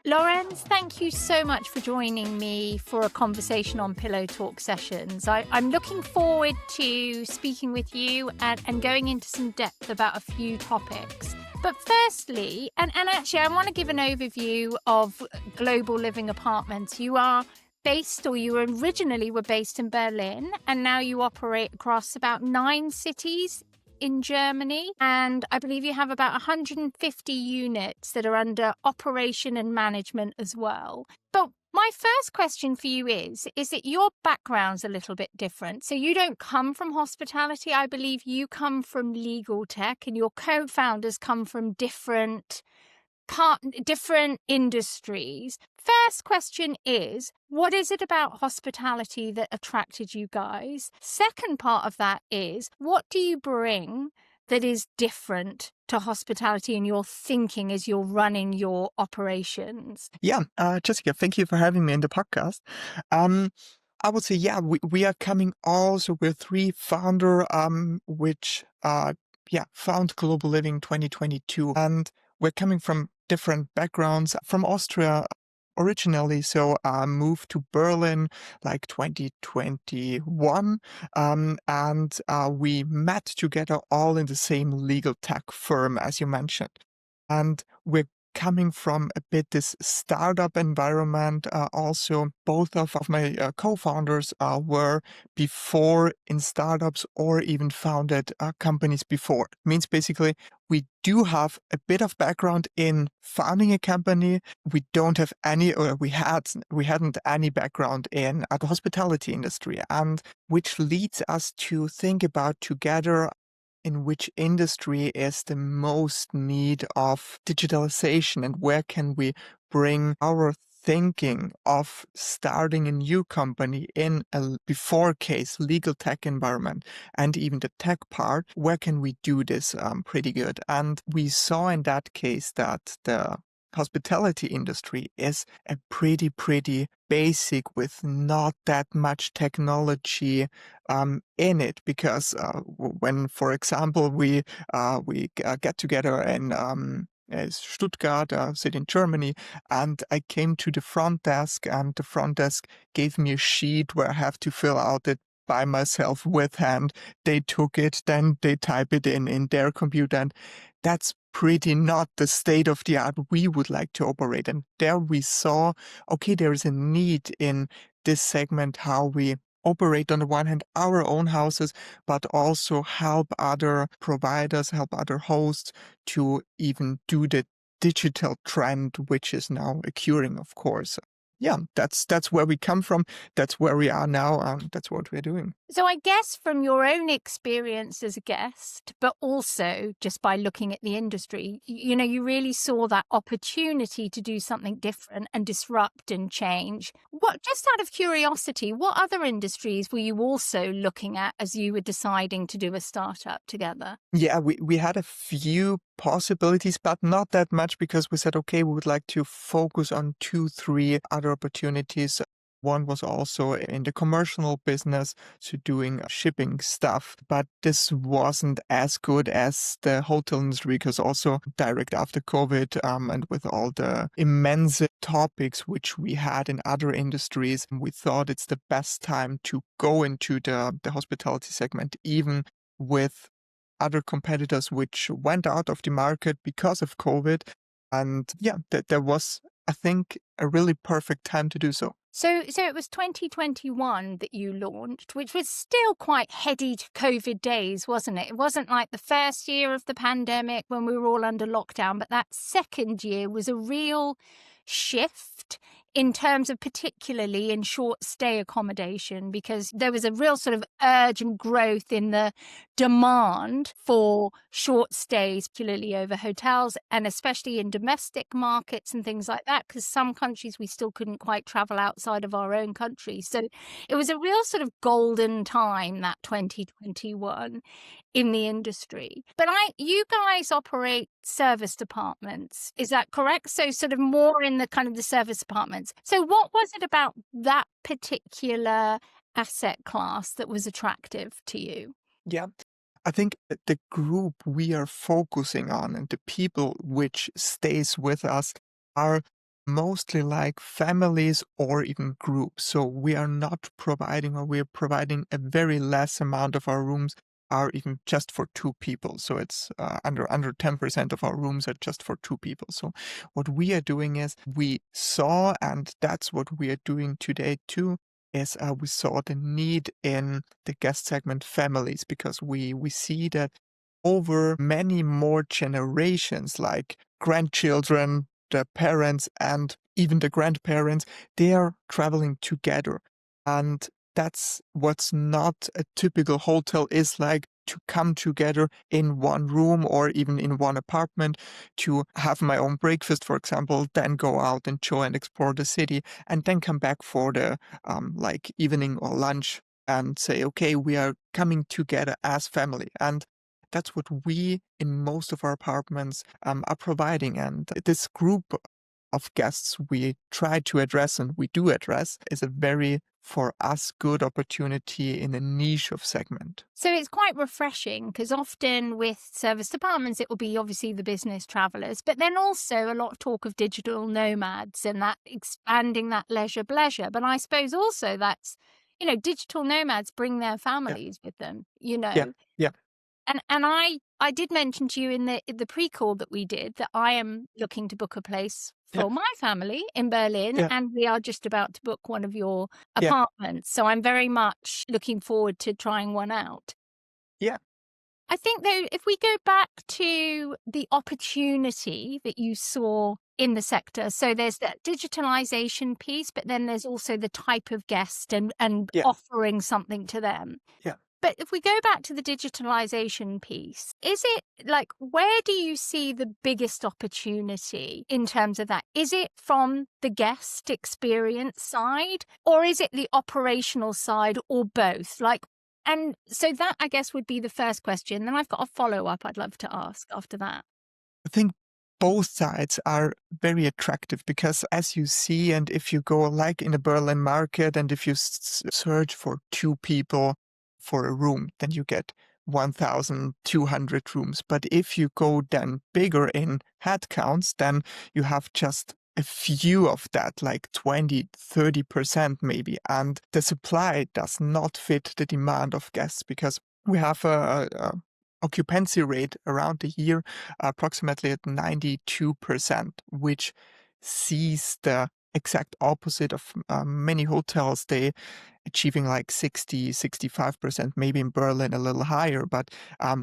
Laurenz, thank you so much for joining me for a conversation on Pillow Talk sessions. I'm looking forward to speaking with you and going into some depth about a few topics. But firstly, and actually I want to give an overview of Global Living Apartments. You originally were based in Berlin, and now you operate across about 9 cities in Germany, and I believe you have about 150 units that are under operation and management as well. But my first question for you is that your background's a little bit different. So you don't come from hospitality. I believe you come from LegalTech, and your co-founders come from different industries. First question is, what is it about hospitality that attracted you guys? Second part of that is, what do you bring that is different to hospitality in your thinking as you're running your operations? Yeah, Jessica, thank you for having me in the podcast. I would say, we are coming also with 3 founder, which, found Global Living 2022. And we're coming from different backgrounds, from Austria originally. So moved to Berlin like 2021. And we met together all in the same legal tech firm, as you mentioned. And we're coming from a bit this startup environment. Also, both of my co-founders were before in startups or even founded companies before. It means basically we do have a bit of background in founding a company. We don't have any, or we hadn't any background in the hospitality industry, and which leads us to think about together in which industry is the most need of digitalization and where can we bring our thinking of starting a new company in a before case legal tech environment and even the tech part, where can we do this pretty good? And we saw in that case that the hospitality industry is a pretty basic with not that much technology in it, because when, for example, we get together in Stuttgart, city in Germany, and I came to the front desk, and the front desk gave me a sheet where I have to fill out it by myself with hand. They took it, then they type it in their computer, and that's pretty not the state of the art we would like to operate. And there we saw, okay, there is a need in this segment how we operate on the one hand our own houses, but also help other providers, help other hosts to even do the digital trend, which is now occurring, of course. Yeah, that's where we come from. That's where we are now. That's what we're doing. So I guess from your own experience as a guest, but also just by looking at the industry, you really saw that opportunity to do something different and disrupt and change. Just out of curiosity, what other industries were you also looking at as you were deciding to do a startup together? Yeah, we had a few possibilities, but not that much, because we said, okay, we would like to focus on 2, 3 other opportunities. One was also in the commercial business, so doing shipping stuff. But this wasn't as good as the hotel industry, because also direct after COVID and with all the immense topics which we had in other industries, we thought it's the best time to go into the hospitality segment, even with other competitors which went out of the market because of COVID. And yeah, there was, I think, a really perfect time to do so. So it was 2021 that you launched, which was still quite heady to COVID days, wasn't it? It wasn't like the first year of the pandemic when we were all under lockdown, but that second year was a real shift in terms of particularly in short stay accommodation, because there was a real sort of urge and growth in the demand for short stays, particularly over hotels, and especially in domestic markets and things like that, because some countries we still couldn't quite travel outside of our own country. So it was a real sort of golden time, that 2021 in the industry. But you guys operate service departments, is that correct? So sort of more in the kind of the service apartments. So what was it about that particular asset class that was attractive to you? Yeah. I think the group we are focusing on and the people which stays with us are mostly like families or even groups. So we are not providing, or we're providing a very less amount of our rooms are even just for two people. So it's under 10% of our rooms are just for two people. So what we are doing is we saw, and that's what we are doing today too, is we saw the need in the guest segment families, because we see that over many more generations, like grandchildren, the parents, and even the grandparents, they are traveling together. And that's what's not a typical hotel is like, to come together in one room or even in one apartment, to have my own breakfast, for example, then go out, enjoy and explore the city, and then come back for the like evening or lunch and say, okay, we are coming together as family. And that's what we in most of our apartments are providing. And this group of guests we try to address, and we do address, is a very, for us, good opportunity in a niche of segment. So it's quite refreshing, because often with service departments, it will be obviously the business travelers, but then also a lot of talk of digital nomads and that expanding that leisure pleasure. But I suppose also that's, digital nomads bring their Yeah, families with them, yeah, yeah, And I did mention to you in the pre-call that we did that I am looking to book a place yeah, for my family in Berlin, yeah, and we are just about to book one of your yeah, apartments. So I'm very much looking forward to trying one out. yeah, I think, though, if we go back to the opportunity that you saw in the sector, so there's that digitalization piece, but then there's also the type of guest and yeah, offering something to them. yeah. But if we go back to the digitalization piece, is it like, where do you see the biggest opportunity in terms of that? Is it from the guest experience side, or is it the operational side, or both? And so that, I guess, would be the first question. Then I've got a follow up I'd love to ask after that. I think both sides are very attractive, because as you see, and if you go like in a Berlin market, and if you search for two people for a room, then you get 1,200 rooms. But if you go then bigger in head counts, then you have just a few of that, like 20, 30% maybe. And the supply does not fit the demand of guests, because we have a occupancy rate around the year approximately at 92%, which sees the exact opposite of many hotels. They achieving like 60, 65%, maybe in Berlin a little higher, but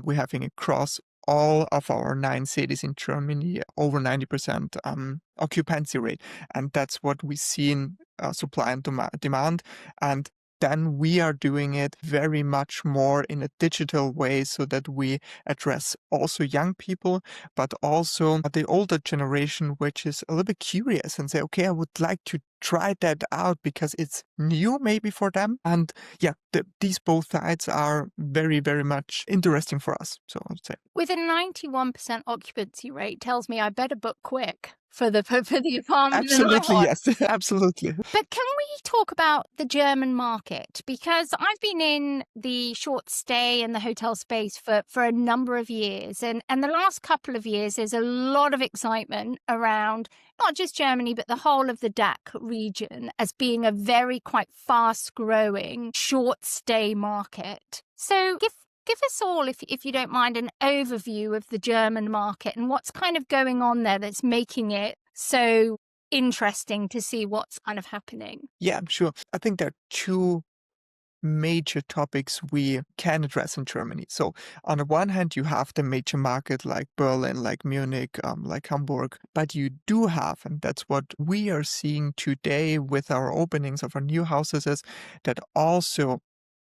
we're having across all of our 9 cities in Germany over 90% occupancy rate. And that's what we see in supply and demand. And then we are doing it very much more in a digital way, so that we address also young people, but also the older generation, which is a little bit curious and say, okay, I would like to try that out because it's new maybe for them. And yeah, these both sides are very, very much interesting for us. So I'd say. With a 91% occupancy rate, tells me I better book quick for the for the apartment that I Absolutely, want. yes. Absolutely. But can we talk about the German market? Because I've been in the short stay and the hotel space for a number of years. And the last couple of years, there's a lot of excitement around not just Germany, but the whole of the DACH region as being a very quite fast growing short stay market. So give us all, if you don't mind, an overview of the German market and what's kind of going on there that's making it so interesting to see what's kind of happening. Yeah, sure. I think there are two major topics we can address in Germany. So on the one hand, you have the major market like Berlin, like Munich, like Hamburg, but you do have, and that's what we are seeing today with our openings of our new houses, is that also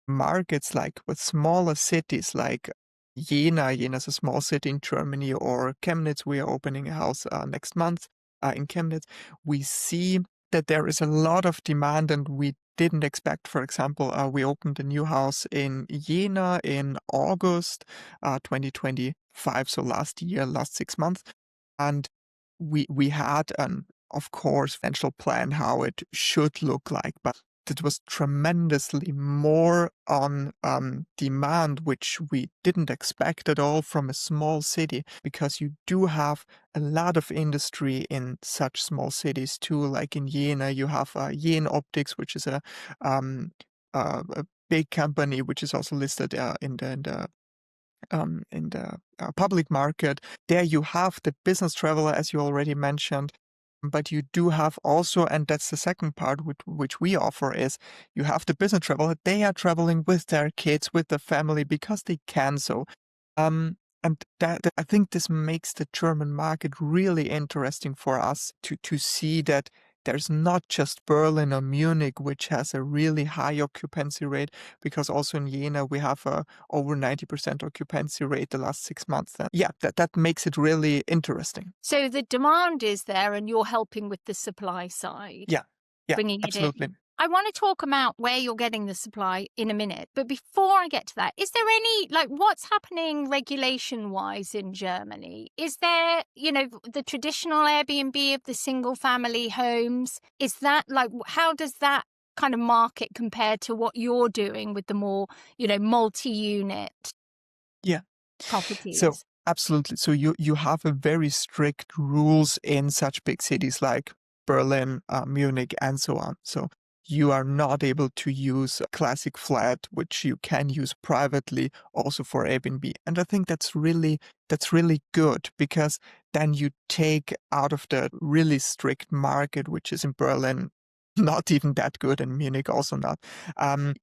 markets like with smaller cities like Jena is a small city in Germany, or Chemnitz, we are opening a house next month in Chemnitz. We see that there is a lot of demand, and we didn't expect. For example, we opened a new house in Jena in August 2025, so last year, last 6 months. And we had an, of course, financial plan how it should look like. But that was tremendously more on demand, which we didn't expect at all from a small city, because you do have a lot of industry in such small cities too. Like in Jena, you have Jena Optics, which is a big company which is also listed in the public market. There you have the business traveler, as you already mentioned, but you do have also, and that's the second part which we offer, is you have the business traveler. They are traveling with their kids, with the family, because they can so. And that I think this makes the German market really interesting for us to see that there's not just Berlin or Munich, which has a really high occupancy rate, because also in Jena we have a over 90% occupancy rate the last 6 months. Yeah, that makes it really interesting. So the demand is there and you're helping with the supply side, Yeah, yeah, bringing it in. absolutely. I want to talk about where you're getting the supply in a minute. But before I get to that, is there any, like, what's happening regulation-wise in Germany? Is there, the traditional Airbnb of the single-family homes? Is that, like, how does that kind of market compare to what you're doing with the more, multi-unit Yeah. So properties? absolutely. So you have a very strict rules in such big cities like Berlin, Munich, and so on. So you are not able to use a classic flat, which you can use privately also for Airbnb. And I think that's really good, because then you take out of the really strict market, which is in Berlin not even that good, and Munich also not.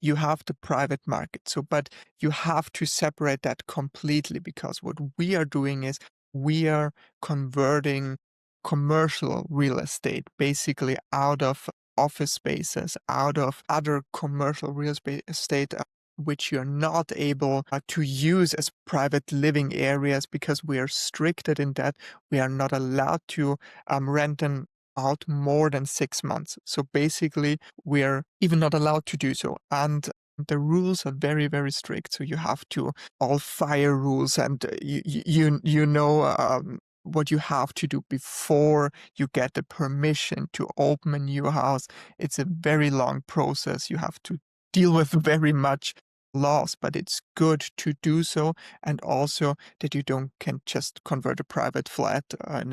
You have the private market. So, but you have to separate that completely, because what we are doing is we are converting commercial real estate basically out of office spaces, out of other commercial real estate, which you're not able to use as private living areas, because we are stricted in that we are not allowed to rent them out more than 6 months. So basically, we're even not allowed to do so. And the rules are very, very strict. So you have to all fire rules, and what you have to do before you get the permission to open a new house. It's a very long process. You have to deal with very much laws, but it's good to do so, and also that you don't can just convert a private flat in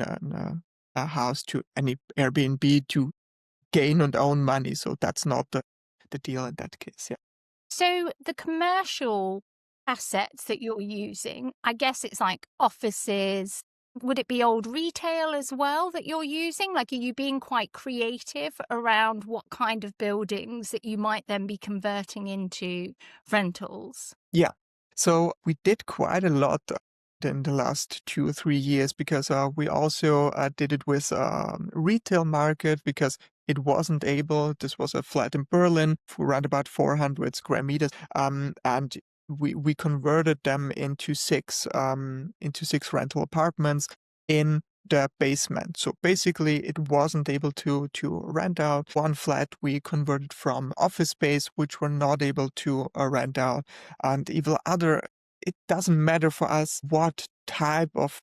a house to any Airbnb to gain and own money. So that's not the deal in that case. Yeah. So the commercial assets that you're using, I guess it's like offices. Would it be old retail as well that you're using? Like, are you being quite creative around what kind of buildings that you might then be converting into rentals? Yeah. So we did quite a lot in the last 2 or 3 years, because we also did it with retail market, because it wasn't able. This was a flat in Berlin for around about 400 square meters, and we converted them into six rental apartments in the basement. So basically, it wasn't able to rent out. One flat we converted from office space, which we're not able to rent out, and even other. It doesn't matter for us what type of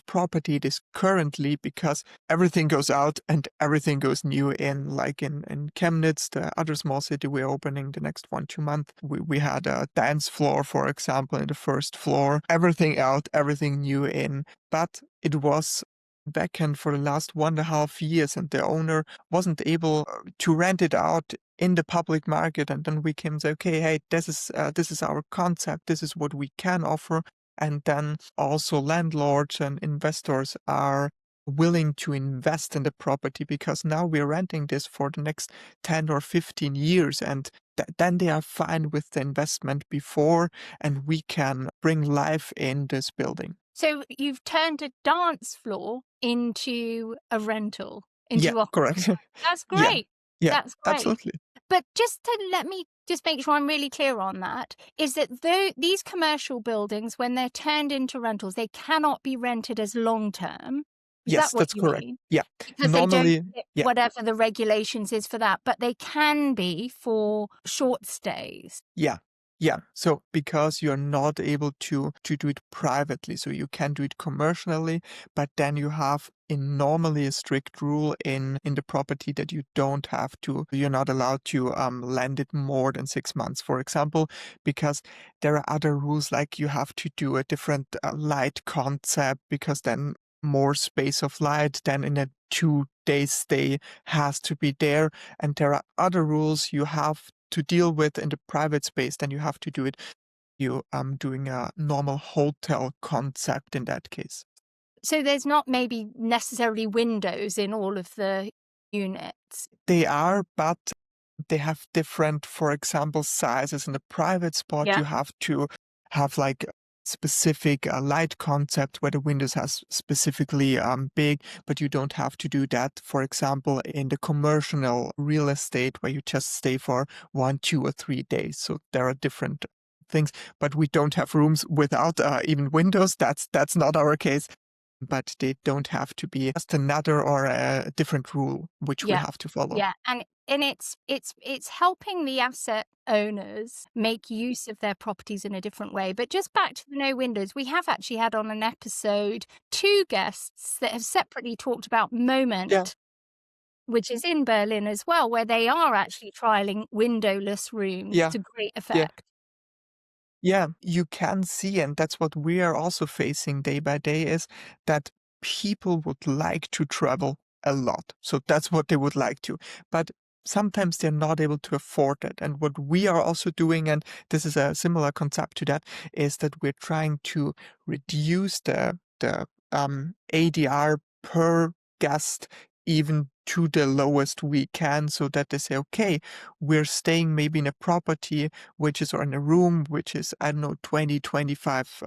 property it is currently, because everything goes out and everything goes new in. Like in Chemnitz, the other small city we're opening the next 1-2 months, we had a dance floor, for example, in the first floor. Everything out, everything new in. But it was vacant for the last 1.5 years, and the owner wasn't able to rent it out in the public market. And then we came and said, okay, hey, this is our concept. This is what we can offer. And then also landlords and investors are willing to invest in the property, because now we're renting this for the next 10 or 15 years. And then they are fine with the investment before, and we can bring life in this building. So you've turned a dance floor into a rental, Yeah, into a. correct. That's Yeah, great. yeah, That's great. absolutely. But just to let me just make sure I'm really clear on that, is that these commercial buildings, when they're turned into rentals, they cannot be rented as long term. Is that Yes, what that's you correct. mean? Yeah. Because they don't Normally, fit yeah, whatever the regulations is for that, but they can be for short stays. yeah. Yeah, so because you're not able to do it privately, so you can do it commercially, but then you have in normally a strict rule in the property that you're not allowed to lend it more than 6 months, for example, because there are other rules like you have to do a different light concept because then more space of light than in a 2 day stay has to be there, and there are other rules you have to deal with in the private space, then you have to do it. You doing a normal hotel concept in that case. So there's not maybe necessarily windows in all of the units? They are, but they have different, for example, sizes. In the private spot, Yeah. you have to have like specific light concept where the windows has specifically big, but you don't have to do that. For example, in the commercial real estate where you just stay for 1, 2, or 3 days. So there are different things, but we don't have rooms without even windows. That's not our case. But they don't have to be just another or a different rule which we Yeah. have to follow. Yeah, and it's helping the asset owners make use of their properties in a different way. But just back to the no windows, we have actually had on an episode 2 guests that have separately talked about Yeah, Moment, which is in Berlin as well, where they are actually trialing windowless rooms yeah, to great yeah. effect. Yeah, you can see, and that's what we are also facing day by day, is that people would like to travel a lot. So that's what they would like to. But sometimes they're not able to afford it. And what we are also doing, and this is a similar concept to that, is that we're trying to reduce the ADR per guest even to the lowest we can, so that they say, okay, we're staying maybe in a property which is or in a room which is, I don't know, 20, 25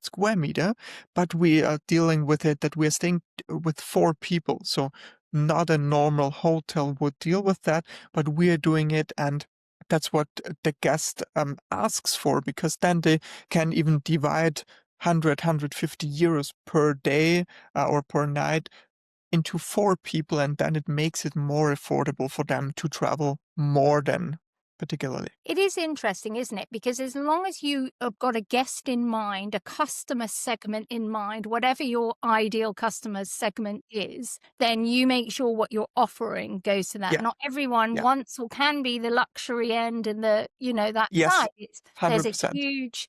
square meter, but we are dealing with it that we're staying with 4 people. So not a normal hotel would deal with that, but we are doing it, and that's what the guest asks for, because then they can even divide 100, €150 per day or per night into 4 people, and then it makes it more affordable for them to travel more than particularly. It is interesting, isn't it? Because as long as you have got a guest in mind, a customer segment in mind, whatever your ideal customer segment is, then you make sure what you're offering goes to that. Yeah, Not everyone yeah. wants or can be the luxury end and that Yes, side. There's a 100%. huge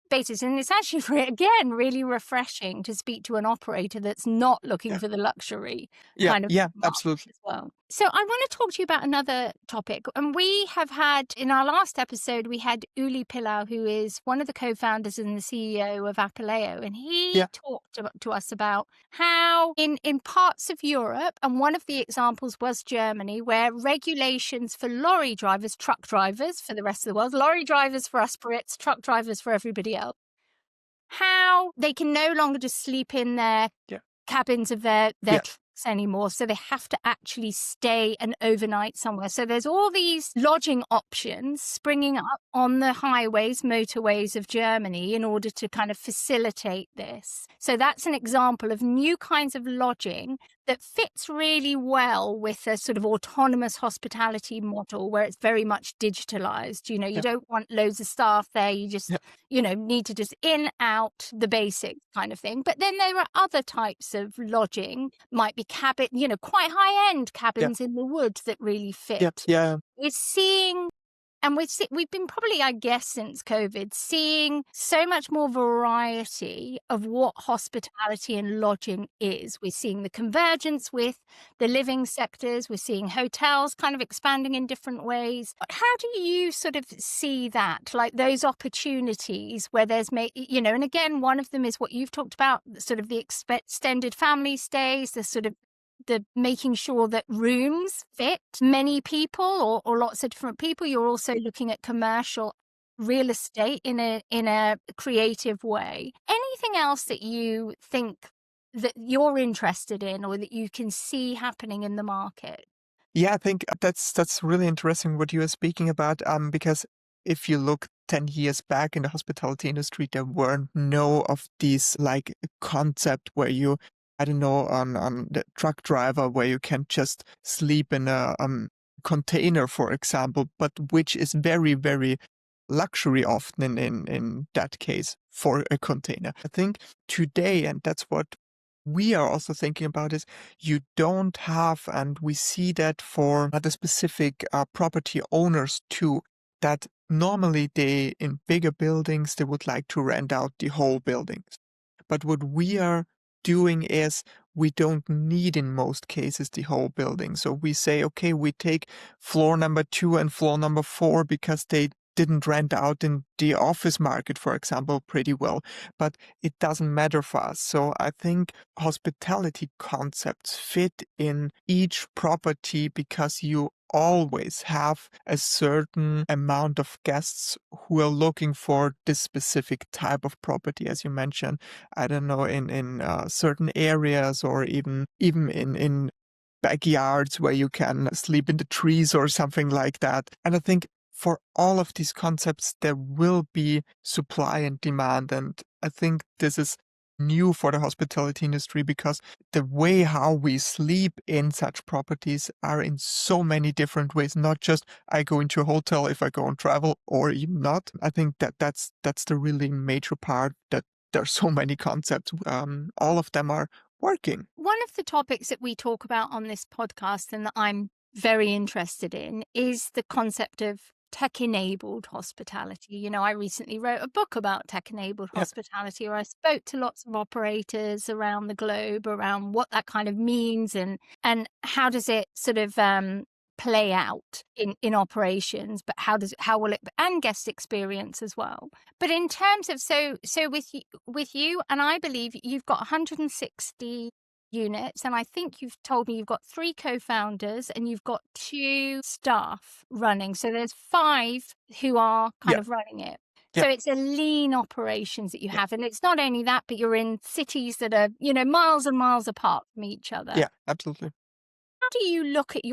basis. And it's actually, again, really refreshing to speak to an operator that's not looking Yeah, for the luxury yeah, kind of yeah, market absolutely. as well. So I want to talk to you about another topic. And we have had, in our last episode, we had Uli Pilau, who is one of the co-founders and the CEO of Apaleo. And he Yeah, talked to us about how in parts of Europe, and one of the examples was Germany, where regulations for lorry drivers, truck drivers for the rest of the world, lorry drivers for us Brits, truck drivers for everybody else, how they can no longer just sleep in their yeah, cabins of their yeah, trucks anymore. So they have to actually stay an overnight somewhere. So there's all these lodging options springing up on the highways, motorways of Germany in order to kind of facilitate this. So that's an example of new kinds of lodging that fits really well with a sort of autonomous hospitality model where it's very much digitalized. You yeah, don't want loads of staff there. You just, yeah, need to just in, out, the basics kind of thing. But then there are other types of lodging, might be cabin, quite high end yeah, cabins in the woods that really yeah, fit. yeah, We're seeing and we've been probably, I guess, since COVID, seeing so much more variety of what hospitality and lodging is. We're seeing the convergence with the living sectors. We're seeing hotels kind of expanding in different ways. How do you sort of see that, like those opportunities where there's, and again, one of them is what you've talked about, sort of the extended family stays, the making sure that rooms fit many people or lots of different people. You're also looking at commercial real estate in a creative way. Anything else that you think that you're interested in or that you can see happening in the market? yeah. I think that's really interesting what you are speaking about. Because if you look 10 years back in the hospitality industry, there were no of these like concept where you, I don't know, on the truck driver where you can just sleep in a container, for example, but which is very, very luxury often in that case for a container. I think today, and that's what we are also thinking about, is you don't have, and we see that for the specific property owners too, that normally they, in bigger buildings, they would like to rent out the whole buildings. But what we are doing is we don't need in most cases the whole building. So we say, okay, we take floor number 2 and floor number 4 because they didn't rent out in the office market, for example, pretty well. But it doesn't matter for us. So I think hospitality concepts fit in each property because you always have a certain amount of guests who are looking for this specific type of property, as you mentioned. I don't know, in certain areas, or even in backyards where you can sleep in the trees or something like that. And I think for all of these concepts, there will be supply and demand. And I think this is new for the hospitality industry because the way how we sleep in such properties are in so many different ways, not just I go into a hotel if I go on travel or even not. I think that's the really major part, that there are so many concepts. All of them are working. One of the topics that we talk about on this podcast and that I'm very interested in is the concept of tech-enabled hospitality. I recently wrote a book about tech-enabled Yeah, hospitality, where I spoke to lots of operators around the globe around what that kind of means and how does it sort of play out in operations, but how will it, and guest experience as well. But in terms of with you, and I believe you've got 160 units, and I think you've told me you've got 3 co-founders and you've got 2 staff running. So there's 5 who are kind yeah, of running it. yeah, So it's a lean operations that you yeah, have. And it's not only that, but you're in cities that are, miles and miles apart from each other. yeah, absolutely. How do you look at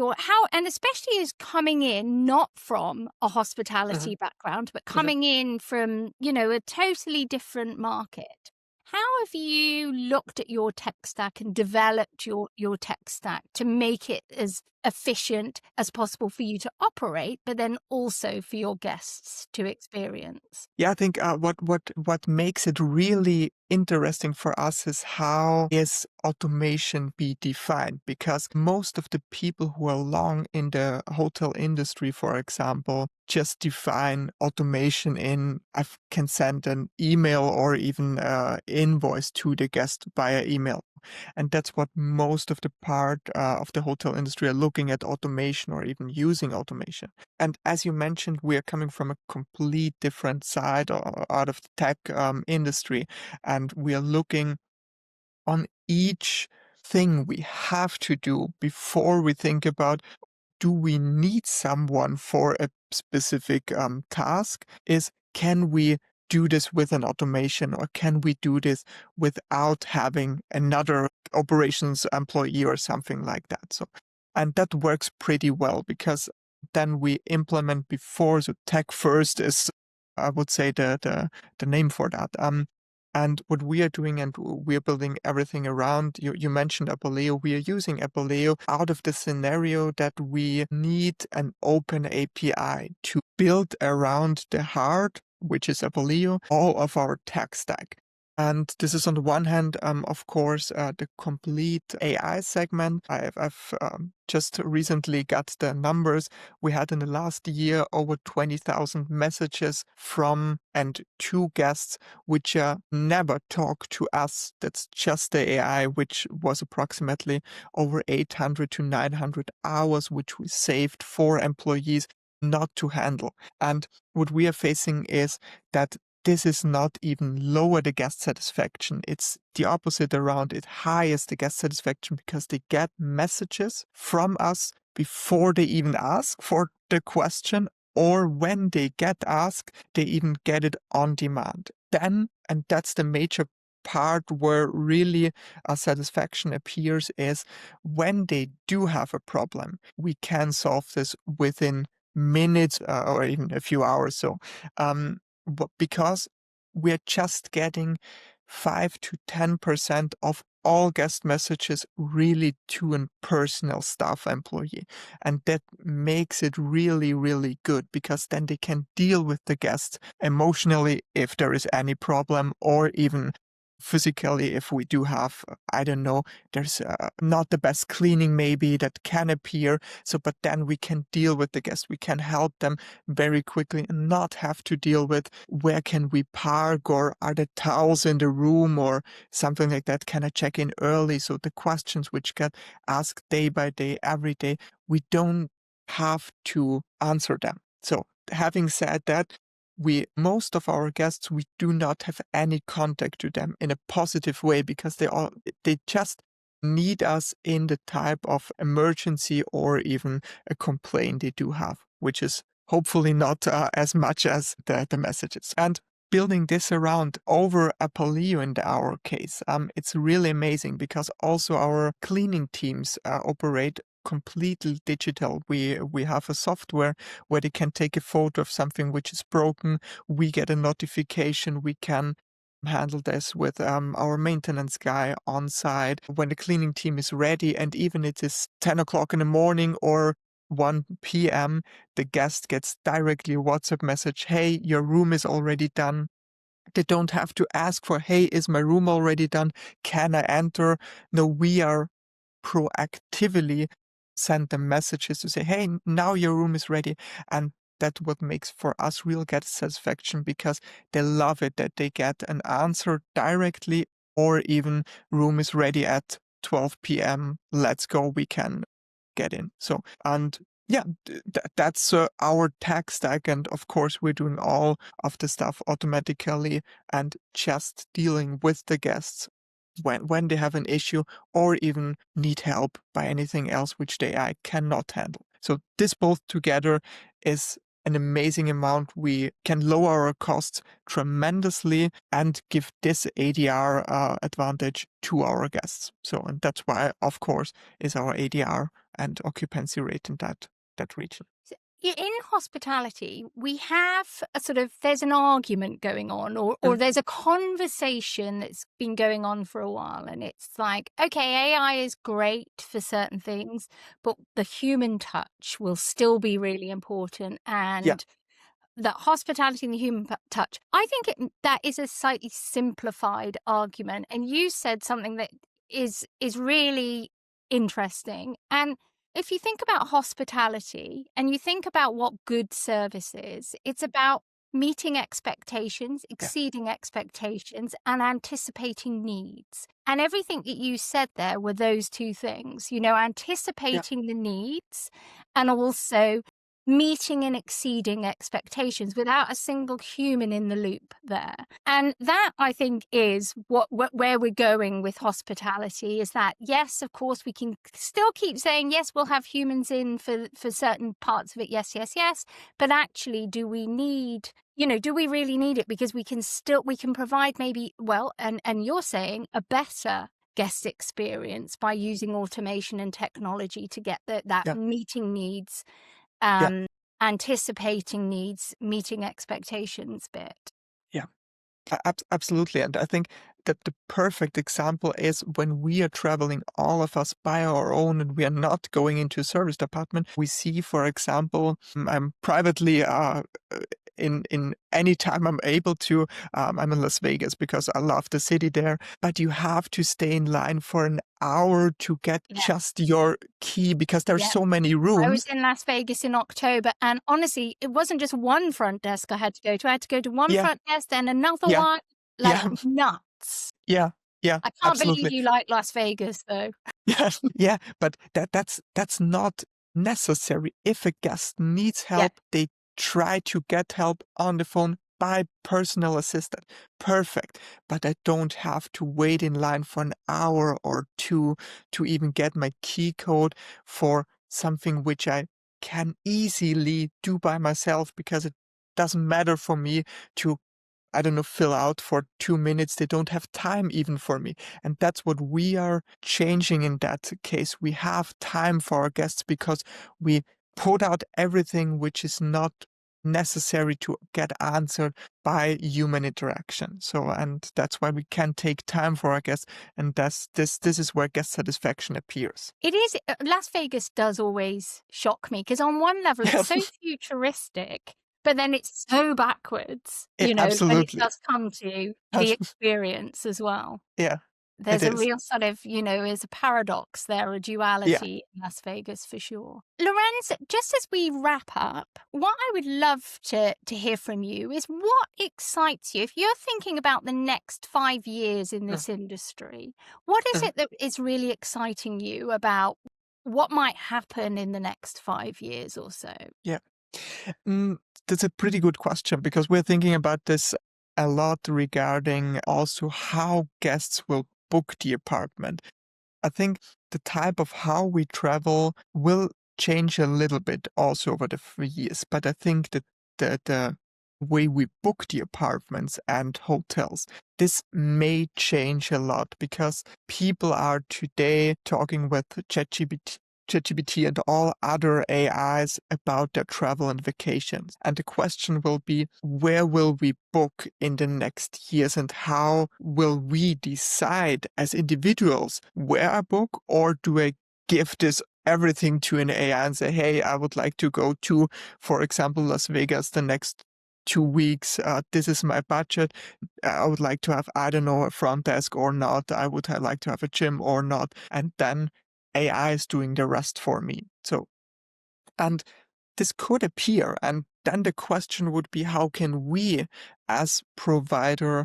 and especially as coming in not from a Hmm. hospitality background, but Okay. coming in from, a totally different market? How have you looked at your tech stack and developed your tech stack to make it as efficient as possible for you to operate, but then also for your guests to experience? Yeah, I think what makes it really interesting for us is how is automation be defined? Because most of the people who are long in the hotel industry, for example, just define automation in can send an email or even invoice to the guest via email. And that's what most of the part of the hotel industry are looking at, automation or even using automation. And as you mentioned, we are coming from a complete different side or out of the tech industry, and we are looking on each thing we have to do before we think about, do we need someone for a specific task? Is, can we do this with an automation, or can we do this without having another operations employee or something like that? So, and that works pretty well because then we implement before. So tech first is, I would say, the name for that. And what we are doing, and we are building everything around, you mentioned Apoleo. We are using Apoleo out of the scenario that we need an open API to build around the heart, which is Apoleo, all of our tech stack. And this is on the one hand, of course, the complete AI segment. I've just recently got the numbers. We had in the last year over 20,000 messages from and to guests which never talk to us. That's just the AI, which was approximately over 800 to 900 hours, which we saved for employees not to handle. And what we are facing is that this is not even lower the guest satisfaction. It's the opposite around. It highest the guest satisfaction because they get messages from us before they even ask for the question, or when they get asked, they even get it on demand. Then, and that's the major part where really a satisfaction appears, is when they do have a problem, we can solve this within minutes or even a few hours. So, because we're just getting 5 to 10% of all guest messages really to a personal staff employee. And that makes it really, really good, because then they can deal with the guests emotionally if there is any problem, or even physically if we do have, I don't know, there's not the best cleaning maybe that can appear. So, but then we can deal with the guests. We can help them very quickly and not have to deal with where can we park, or are there towels in the room, or something like that. Can I check in early? So the questions which get asked day by day, every day, we don't have to answer them. So having said that, most of our guests, we do not have any contact to them in a positive way, because they just need us in the type of emergency or even a complaint they do have, which is hopefully not as much as the messages. And building this around over Apollo in our case, it's really amazing, because also our cleaning teams operate completely digital. We have a software where they can take a photo of something which is broken. We get a notification. We can handle this with our maintenance guy on site when the cleaning team is ready. And even it is 10 o'clock in the morning or 1 p.m., the guest gets directly a WhatsApp message, hey, your room is already done. They don't have to ask for, hey, is my room already done? Can I enter? No, we are proactively send them messages to say, hey, now your room is ready. And that's what makes for us real guest satisfaction, because they love it that they get an answer directly, or even room is ready at 12 p.m. Let's go, we can get in. So, and yeah, that's our tech stack. And of course, we're doing all of the stuff automatically and just dealing with the guests when they have an issue, or even need help by anything else which the AI cannot handle. So this both together is an amazing amount. We can lower our costs tremendously and give this ADR advantage to our guests. So, and that's why, of course, is our ADR and occupancy rate in that region. In hospitality, we have a sort of, there's an argument going on, or there's a conversation that's been going on for a while. And it's like, okay, AI is great for certain things, but the human touch will still be really important. And Yeah, that hospitality and the human touch, I think that is a slightly simplified argument. And you said something that is really interesting. And if you think about hospitality and you think about what good service is, it's about meeting expectations, yeah, exceeding expectations, and anticipating needs. And everything that you said there were those two things, yeah, anticipating the needs and also meeting and exceeding expectations without a single human in the loop there. And that, I think, is where we're going with hospitality, is that, yes, of course, we can still keep saying, yes, we'll have humans in for certain parts of it. Yes, yes, yes. But actually, do we really need it? Because we can provide maybe, well, and you're saying a better guest experience by using automation and technology to get that yeah, meeting needs, yeah, anticipating needs, meeting expectations bit. yeah. Absolutely. And I think that the perfect example is when we are traveling, all of us by our own, and we are not going into a service department. We see, for example, I'm privately in any time I'm able to, I'm in Las Vegas because I love the city there, but you have to stay in line for an hour to get Yeah. just your key, because there's Yeah. so many I was rooms. in Las Vegas in October, and honestly, it wasn't just one front desk I had to go to. I had to go to one Yeah, front desk, then another yeah, one, like yeah, nuts. yeah, yeah, I can't believe absolutely. you like Las Vegas, though. Yeah, yeah, but that's not necessary. If a guest needs Yeah. help, they try to get help on the phone by personal assistant. Perfect. But I don't have to wait in line for an hour or two to even get my key code for something which I can easily do by myself, because it doesn't matter for me to, I don't know, fill out for 2 minutes. They don't have time even for me. And that's what we are changing in that case. We have time for our guests because we put out everything which is not necessary to get answered by human interaction. So, and that's why we can take time for our guests, and this is where guest satisfaction appears. It is. Las Vegas does always shock me because on one level it's so futuristic, but then it's so backwards, Yeah, when it absolutely. does come to the experience as well. Yeah, it There's a is. real sort of, there's a paradox there, a Yeah. duality in Las Vegas for sure. Laurenz, just as we wrap up, what I would love to hear from you is what excites you. If you're thinking about the next 5 years in this industry, what is Mhm. it that is really exciting you about what might happen in the next 5 years or so? Yeah. That's a pretty good question because we're thinking about this a lot regarding also how guests will book the apartment. I think the type of how we travel will change a little bit also over the years, but I think that the way we book the apartments and hotels, this may change a lot because people are today talking with ChatGPT and all other AIs about their travel and vacations. And the question will be, where will we book in the next years and how will we decide as individuals where I book, or do I give this everything to an AI and say, hey, I would like to go to, for example, Las Vegas the next 2 weeks. This is my budget. I would like to have, I don't know, a front desk or not. I would like to have a gym or not. And then AI is doing the rest for me. So, and this could appear. And then the question would be, how can we as provider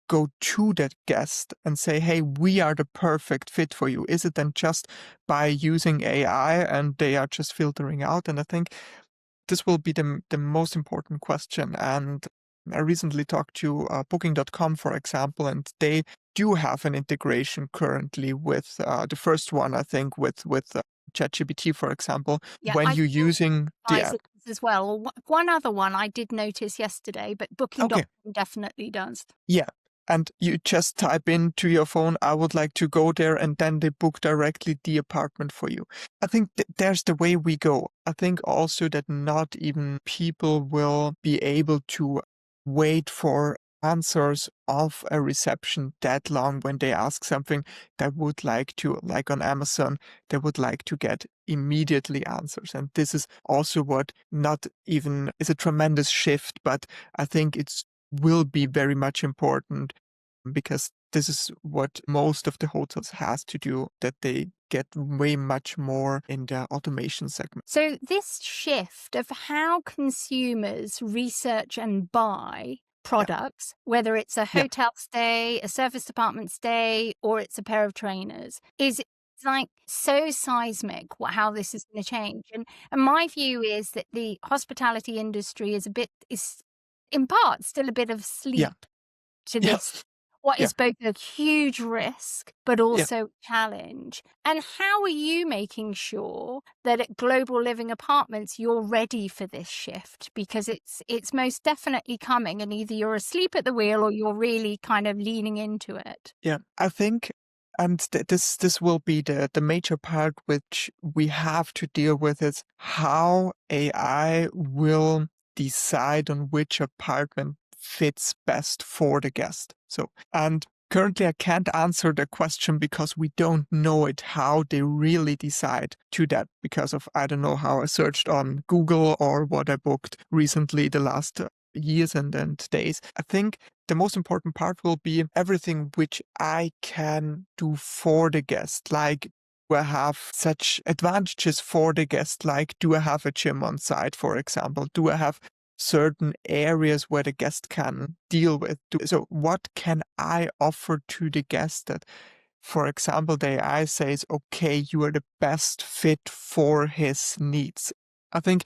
go to that guest and say, hey, we are the perfect fit for you? Is it then just by using AI and they are just filtering out? And I think this will be the most important question. And I recently talked to Booking.com, for example, and they do have an integration currently with the first one, I think, with ChatGPT, for example, Yeah, when I you're think using the Pfizer app. does as well. One other one I did notice yesterday, but Okay. Booking.com definitely does. Yeah. And you just type into your phone, I would like to go there, and then they book directly the apartment for you. I think there's the way we go. I think also that not even people will be able to wait for answers of a reception that long when they ask something they would like to, like on Amazon, they would like to get immediately answers. And this is also what not even is a tremendous shift, but I think it's will be very much important because this is what most of the hotels has to do, that they get way much more in the automation segment. So, this shift of how consumers research and buy Yeah, products, whether it's a yeah, hotel stay, a service department stay, or it's a pair of trainers, is like so seismic how this is going to change. And my view is that the hospitality industry is in part still a bit of yeah, sleep to yeah, this, what yeah, is both a huge risk but yeah. also challenge. And how are you making sure that at Global Living Apartments you're ready for this shift? Because it's most definitely coming, and either you're asleep at the wheel or you're really kind of leaning into it. Yeah, I think, and this will be the major part which we have to deal with is how AI will decide on which apartment fits best for the guest. So, and currently I can't answer the question because we don't know it how they really decide to that because of I don't know how I searched on Google or what I booked recently the last years and days. I think the most important part will be everything which I can do for the guest. Like, do I have such advantages for the guest? Like, do I have a gym on site, for example? Do I have certain areas where the guest can deal with? So, what can I offer to the guest that, for example, the AI says, okay, you are the best fit for his needs? I think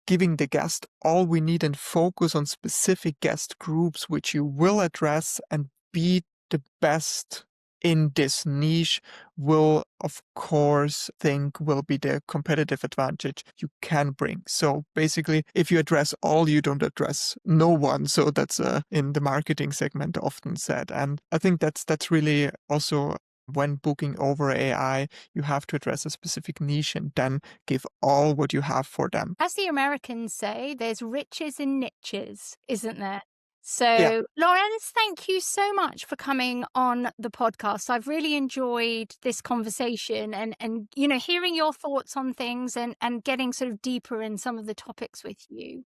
giving the guest all we need and focus on specific guest groups which you will address and be the best in this niche will, of course, think will be the competitive advantage you can bring. So basically, if you address all, you don't address no one. So that's in the marketing segment often said. And I think that's really also when booking over AI, you have to address a specific niche and then give all what you have for them. As the Americans say, there's riches in niches, isn't there? Yeah, So, Laurenz, thank you so much for coming on the podcast. I've really enjoyed this conversation and hearing your thoughts on things and getting sort of deeper in some of the topics with you.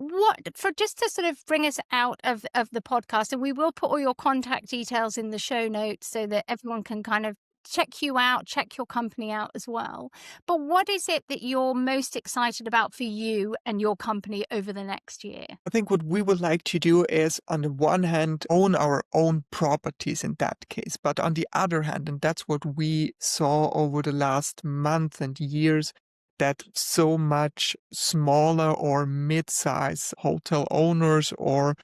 Just to sort of bring us out of the podcast, and we will put all your contact details in the show notes so that everyone can kind of check you out, check your company out as well. But what is it that you're most excited about for you and your company over the next year? I think what we would like to do is, on the one hand, own our own properties in that case. But on the other hand, and that's what we saw over the last month and years, that so much smaller or mid-size hotel owners or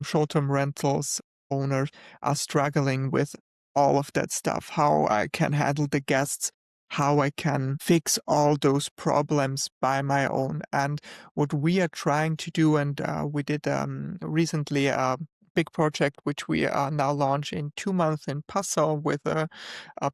short-term rentals owners are struggling with all of that stuff. How I can handle the guests, how I can fix all those problems by my own. And what we are trying to do, and we did recently a big project which we are now launch in 2 months in Passau with a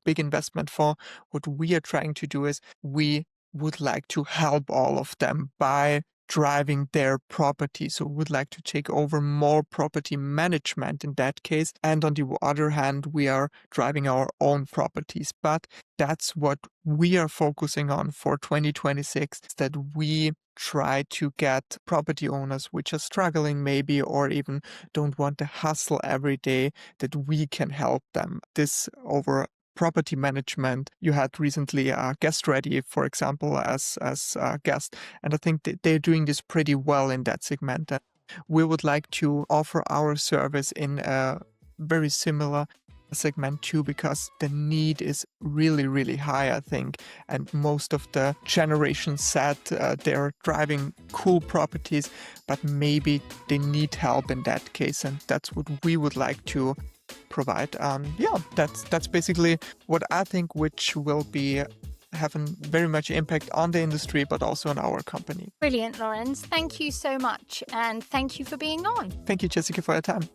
big investment for. What we are trying to do is we would like to help all of them by driving their property. So we would like to take over more property management in that case. And on the other hand, we are driving our own properties. But that's what we are focusing on for 2026, that we try to get property owners which are struggling maybe or even don't want to hustle every day, that we can help them. This over property management. You had recently a guest ready, for example, as a guest, and I think that they're doing this pretty well in that segment. And we would like to offer our service in a very similar segment too, because the need is really, really high, I think. And most of the generation said they're driving cool properties, but maybe they need help in that case. And that's what we would like to provide. That's basically what I think, which will be having very much impact on the industry, but also on our company. Brilliant, Laurenz. Thank you so much. And thank you for being on. Thank you, Jessica, for your time.